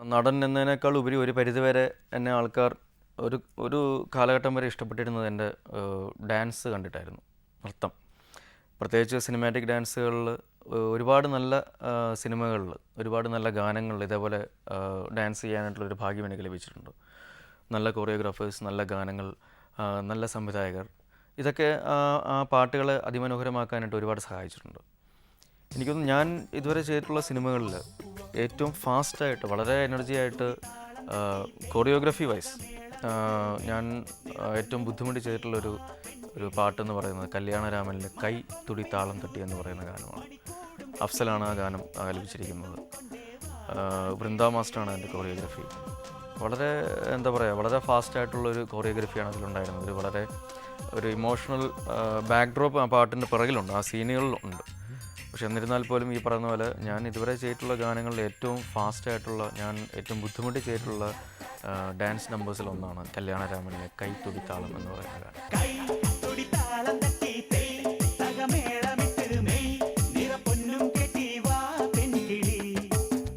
നടൻ എന്നതിനേക്കാൾ ഉപരി ഒരു പരിധിവരെ എന്നെ ആൾക്കാർ ഒരു ഒരു കാലഘട്ടം വരെ ഇഷ്ടപ്പെട്ടിരുന്നത് എൻ്റെ ഡാൻസ് കണ്ടിട്ടായിരുന്നു. നൃത്തം, പ്രത്യേകിച്ച് സിനിമാറ്റിക് ഡാൻസുകളിൽ ഒരുപാട് നല്ല സിനിമകളിൽ ഒരുപാട് നല്ല ഗാനങ്ങളിൽ ഇതേപോലെ ഡാൻസ് ചെയ്യാനായിട്ടുള്ളൊരു ഭാഗ്യം എനിക്ക് ലഭിച്ചിട്ടുണ്ട്. നല്ല കൊറിയോഗ്രാഫേഴ്സ്, നല്ല ഗാനങ്ങൾ, നല്ല സംവിധായകർ, ഇതൊക്കെ ആ പാട്ടുകളെ അതിമനോഹരമാക്കാനായിട്ട് ഒരുപാട് സഹായിച്ചിട്ടുണ്ട്. എനിക്കൊന്ന് ഞാൻ ഇതുവരെ ചെയ്തിട്ടുള്ള സിനിമകളിൽ ഏറ്റവും ഫാസ്റ്റായിട്ട് വളരെ എനർജി ആയിട്ട് കൊറിയോഗ്രഫി വൈസ് ഞാൻ ഏറ്റവും ബുദ്ധിമുട്ടി ചെയ്തിട്ടുള്ളൊരു പാട്ടെന്ന് പറയുന്നത് കല്യാണരാമനിലെ കൈ തുടി താളം തട്ടി എന്ന് പറയുന്ന ഗാനമാണ്. അഫ്സലാണ് ആ ഗാനം ആലപിച്ചിരിക്കുന്നത്. വൃന്ദ മാസ്റ്ററാണ് അതിൻ്റെ കൊറിയോഗ്രഫി. വളരെ എന്താ പറയുക, വളരെ ഫാസ്റ്റായിട്ടുള്ളൊരു കൊറിയോഗ്രഫിയാണ് അതിലുണ്ടായിരുന്നത്. വളരെ ഒരു ഇമോഷണൽ ബാക്ക്ഡ്രോപ്പ് ആ പാട്ടിൻ്റെ പിറകിലുണ്ട്, ആ സീനുകളിലുണ്ട്. പക്ഷെ എന്നിരുന്നാൽ പോലും ഈ പറയുന്ന പോലെ ഞാൻ ഇതുവരെ ചെയ്തിട്ടുള്ള ഗാനങ്ങളിൽ ഏറ്റവും ഫാസ്റ്റായിട്ടുള്ള, ഞാൻ ഏറ്റവും ബുദ്ധിമുട്ടി ചെയ്തിട്ടുള്ള ഡാൻസ് നമ്പേഴ്സിൽ ഒന്നാണ് കല്യാണരാമനിലെ കൈ തുടി താളം എന്ന് പറയുന്ന ഗാനം.